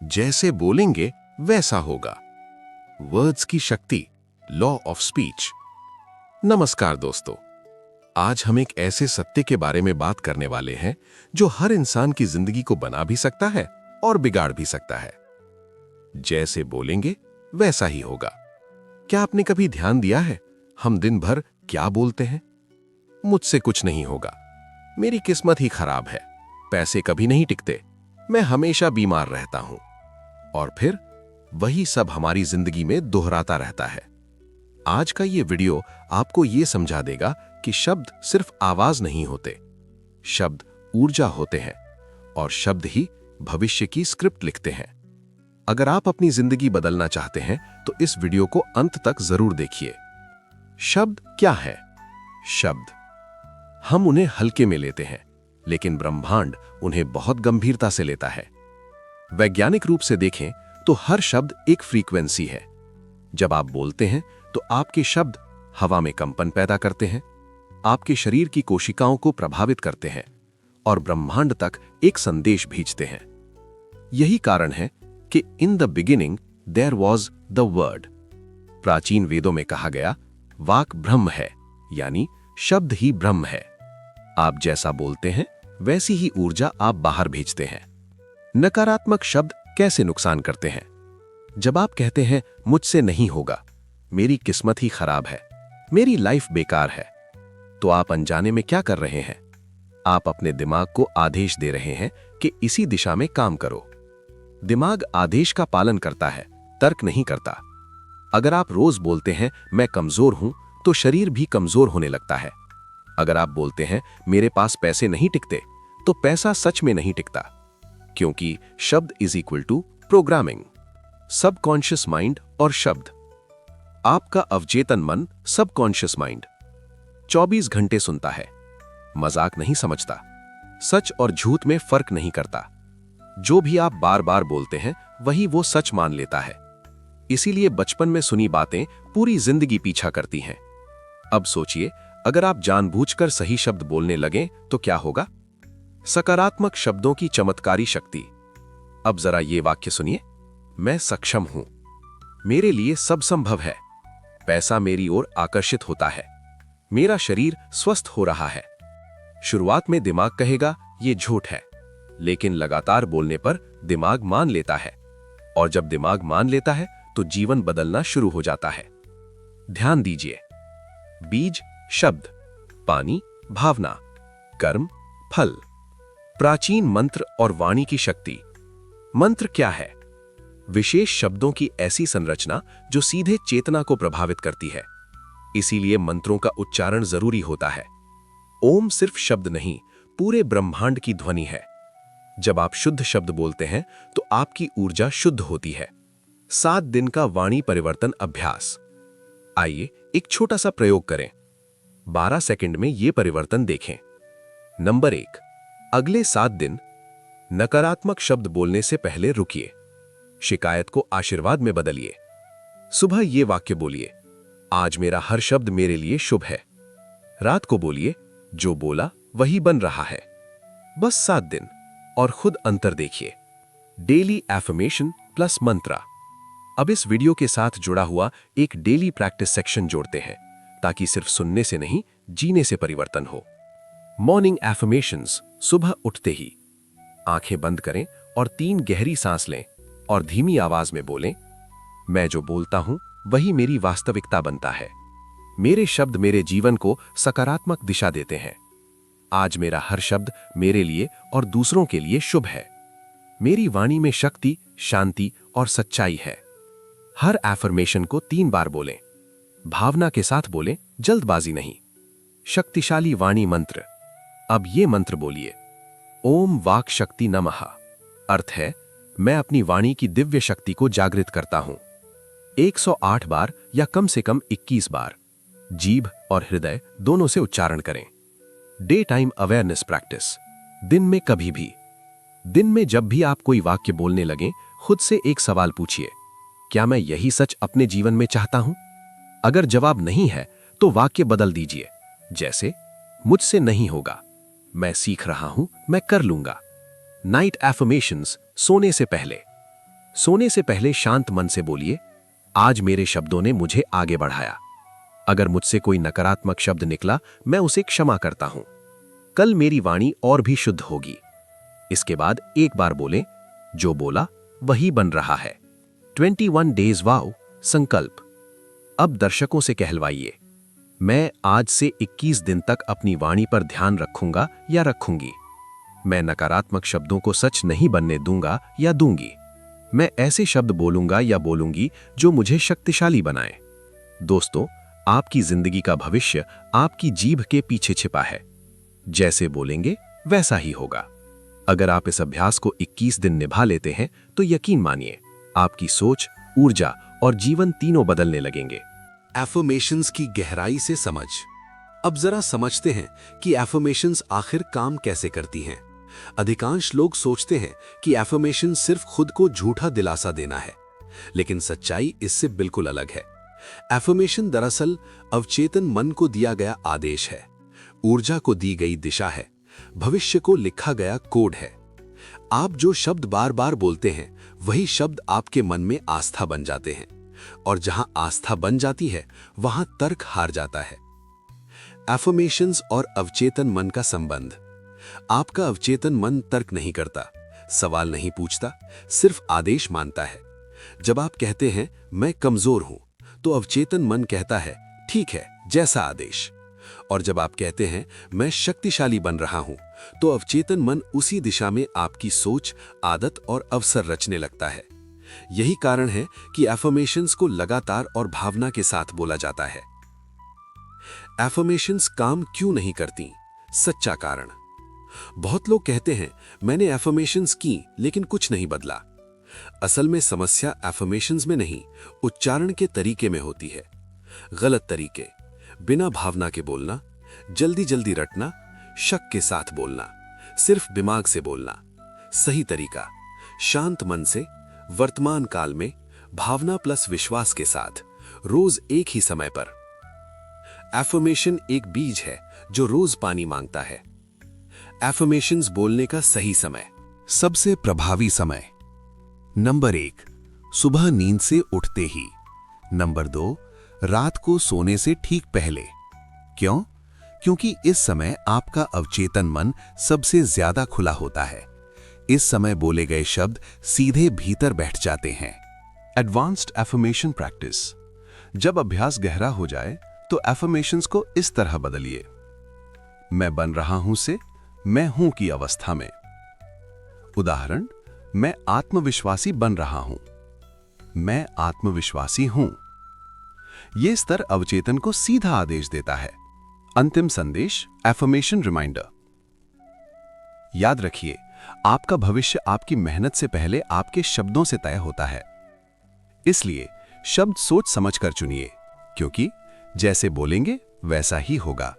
जैसे बोलेंगे वैसा होगा। वर्ड्स की शक्ति, लॉ ऑफ स्पीच। नमस्कार दोस्तों, आज हम एक ऐसे सत्य के बारे में बात करने वाले हैं जो हर इंसान की जिंदगी को बना भी सकता है और बिगाड़ भी सकता है। जैसे बोलेंगे वैसा ही होगा। क्या आपने कभी ध्यान दिया है हम दिन भर क्या बोलते हैं? मुझसे कुछ नहीं होगा, मेरी किस्मत ही खराब है, पैसे कभी नहीं टिकते, मैं हमेशा बीमार रहता हूं। और फिर वही सब हमारी जिंदगी में दोहराता रहता है। आज का ये वीडियो आपको ये समझा देगा कि शब्द सिर्फ आवाज नहीं होते, शब्द ऊर्जा होते हैं और शब्द ही भविष्य की स्क्रिप्ट लिखते हैं। अगर आप अपनी जिंदगी बदलना चाहते हैं तो इस वीडियो को अंत तक जरूर देखिए। शब्द क्या है? शब्द, हम उन्हें हल्के में लेते हैं, लेकिन ब्रह्मांड उन्हें बहुत गंभीरता से लेता है। वैज्ञानिक रूप से देखें तो हर शब्द एक फ्रीक्वेंसी है। जब आप बोलते हैं तो आपके शब्द हवा में कंपन पैदा करते हैं, आपके शरीर की कोशिकाओं को प्रभावित करते हैं और ब्रह्मांड तक एक संदेश भेजते हैं। यही कारण है कि in the beginning there was the word. प्राचीन वेदों में कहा गया, वाक ब्रह्म है, यानी शब्द ही ब्रह्म है। आप जैसा बोलते हैं वैसी ही ऊर्जा आप बाहर भेजते हैं। नकारात्मक शब्द कैसे नुकसान करते हैं? जब आप कहते हैं मुझसे नहीं होगा, मेरी किस्मत ही खराब है, मेरी लाइफ बेकार है, तो आप अनजाने में क्या कर रहे हैं? आप अपने दिमाग को आदेश दे रहे हैं कि इसी दिशा में काम करो। दिमाग आदेश का पालन करता है, तर्क नहीं करता। अगर आप रोज बोलते हैं मैं कमजोर हूं, तो शरीर भी कमजोर होने लगता है। अगर आप बोलते हैं मेरे पास पैसे नहीं टिकते, तो पैसा सच में नहीं टिकता, क्योंकि शब्द is equal to programming. Subconscious mind और शब्द। आपका अवचेतन मन, सबकॉन्शियस माइंड 24 घंटे सुनता है, मजाक नहीं समझता, सच और झूठ में फर्क नहीं करता। जो भी आप बार बार बोलते हैं वही वो सच मान लेता है। इसीलिए बचपन में सुनी बातें पूरी जिंदगी पीछा करती हैं। अब सोचिए, अगर आप जानबूझकर सही शब्द बोलने लगें तो क्या होगा? सकारात्मक शब्दों की चमत्कारी शक्ति। अब जरा ये वाक्य सुनिए, मैं सक्षम हूं, मेरे लिए सब संभव है, पैसा मेरी ओर आकर्षित होता है, मेरा शरीर स्वस्थ हो रहा है। शुरुआत में दिमाग कहेगा ये झूठ है, लेकिन लगातार बोलने पर दिमाग मान लेता है, और जब दिमाग मान लेता है तो जीवन बदलना शुरू हो जाता है। ध्यान दीजिए, बीज शब्द, पानी भावना, कर्म फल। प्राचीन मंत्र और वाणी की शक्ति। मंत्र क्या है? विशेष शब्दों की ऐसी संरचना जो सीधे चेतना को प्रभावित करती है। इसीलिए मंत्रों का उच्चारण जरूरी होता है। ओम सिर्फ शब्द नहीं, पूरे ब्रह्मांड की ध्वनि है। जब आप शुद्ध शब्द बोलते हैं तो आपकी ऊर्जा शुद्ध होती है। 7 दिन का वाणी परिवर्तन अभ्यास। आइए एक छोटा सा प्रयोग करें। 12 सेकंड में यह परिवर्तन देखें। नंबर 1, अगले 7 दिन नकारात्मक शब्द बोलने से पहले रुकिए। शिकायत को आशीर्वाद में बदलिए। सुबह ये वाक्य बोलिए, आज मेरा हर शब्द मेरे लिए शुभ है। रात को बोलिए, जो बोला वही बन रहा है। बस 7 दिन और खुद अंतर देखिए। डेली एफर्मेशन प्लस मंत्रा। अब इस वीडियो के साथ जुड़ा हुआ एक डेली प्रैक्टिस सेक्शन जोड़ते हैं, ताकि सिर्फ सुनने से नहीं, जीने से परिवर्तन हो। Morning affirmations. सुबह उठते ही आंखें बंद करें और 3 गहरी सांस लें और धीमी आवाज में बोलें, मैं जो बोलता हूं वही मेरी वास्तविकता बनता है। मेरे शब्द मेरे जीवन को सकारात्मक दिशा देते हैं। आज मेरा हर शब्द मेरे लिए और दूसरों के लिए शुभ है। मेरी वाणी में शक्ति, शांति और सच्चाई है। हर एफर्मेशन को 3 बार बोलें। भावना के साथ बोलें, जल्दबाजी नहीं। शक्तिशाली वाणी मंत्र। अब ये मंत्र बोलिए, ओम वाक शक्ति नमः। अर्थ है, मैं अपनी वाणी की दिव्य शक्ति को जागृत करता हूं। 108 बार या कम से कम 21 बार। जीभ और हृदय दोनों से उच्चारण करें। Day time awareness practice. दिन में कभी भी, दिन में जब भी आप कोई वाक्य बोलने लगें, खुद से एक सवाल पूछिए, क्या मैं यही सच अपने जीवन में चाहता हूं? अगर जवाब नहीं है तो वाक्य बदल दीजिए, जैसे मुझसे नहीं होगा, मैं सीख रहा हूं, मैं कर लूंगा। Night affirmations. सोने से पहले सोने से पहले शांत मन से बोलिए, आज मेरे शब्दों ने मुझे आगे बढ़ाया। अगर मुझसे कोई नकारात्मक शब्द निकला, मैं उसे क्षमा करता हूं। कल मेरी वाणी और भी शुद्ध होगी। इसके बाद एक बार बोलें, जो बोला वही बन रहा है। 21 डेज वाव संकल्प। अब दर्शकों से कहलवाइए, मैं आज से 21 दिन तक अपनी वाणी पर ध्यान रखूंगा या रखूंगी। मैं नकारात्मक शब्दों को सच नहीं बनने दूंगा या दूंगी। मैं ऐसे शब्द बोलूंगा या बोलूंगी जो मुझे शक्तिशाली बनाए। दोस्तों, आपकी जिंदगी का भविष्य आपकी जीभ के पीछे छिपा है। जैसे बोलेंगे वैसा ही होगा। अगर आप इस अभ्यास को 21 दिन निभा लेते हैं तो यकीन मानिए, आपकी सोच, ऊर्जा और जीवन तीनों बदलने लगेंगे। एफर्मेशंस की गहराई से समझ। अब जरा समझते हैं कि एफर्मेशंस आखिर काम कैसे करती हैं। अधिकांश लोग सोचते हैं कि एफर्मेशन सिर्फ खुद को झूठा दिलासा देना है, लेकिन सच्चाई इससे बिल्कुल अलग है। एफर्मेशन दरअसल अवचेतन मन को दिया गया आदेश है, ऊर्जा को दी गई दिशा है, भविष्य को लिखा गया कोड है। आप जो शब्द बार बार बोलते हैं, वही शब्द आपके मन में आस्था बन जाते हैं, और जहां आस्था बन जाती है, वहां तर्क हार जाता है। एफर्मेशंस और अवचेतन मन का संबंध। आपका अवचेतन मन तर्क नहीं करता, सवाल नहीं पूछता, सिर्फ आदेश मानता है। जब आप कहते हैं मैं कमजोर हूं, तो अवचेतन मन कहता है ठीक है, जैसा आदेश। और जब आप कहते हैं मैं शक्तिशाली बन रहा हूं, तो अवचेतन मन उसी दिशा में आपकी सोच, आदत और अवसर रचने लगता है। यही कारण है कि एफर्मेशंस को लगातार और भावना के साथ बोला जाता है। एफर्मेशंस काम क्यों नहीं करती? सच्चा कारण। बहुत लोग कहते हैं मैंने एफर्मेशंस की लेकिन कुछ नहीं बदला। असल में समस्या एफर्मेशंस में नहीं, उच्चारण के तरीके में होती है। गलत तरीके, बिना भावना के बोलना, जल्दी जल्दी रटना, शक के साथ बोलना, सिर्फ दिमाग से बोलना। सही तरीका, शांत मन से, वर्तमान काल में, भावना प्लस विश्वास के साथ, रोज एक ही समय पर। एफर्मेशन एक बीज है जो रोज पानी मांगता है। एफर्मेशंस बोलने का सही समय। सबसे प्रभावी समय। नंबर 1, सुबह नींद से उठते ही। नंबर 2, रात को सोने से ठीक पहले। क्यों? क्योंकि इस समय आपका अवचेतन मन सबसे ज्यादा खुला होता है। इस समय बोले गए शब्द सीधे भीतर बैठ जाते हैं। Advanced affirmation practice. जब अभ्यास गहरा हो जाए तो एफर्मेशंस को इस तरह बदलिए। मैं बन रहा हूं से मैं हूं की अवस्था में। उदाहरण, मैं आत्मविश्वासी बन रहा हूं। मैं आत्मविश्वासी हूं। यह स्तर अवचेतन को सीधा आदेश देता है। अंतिम संदेश, एफर्मेशन रिमाइंडर। याद रखिए, आपका भविष्य आपकी मेहनत से पहले आपके शब्दों से तय होता है। इसलिए शब्द सोच समझकर चुनिए, क्योंकि जैसे बोलेंगे वैसा ही होगा।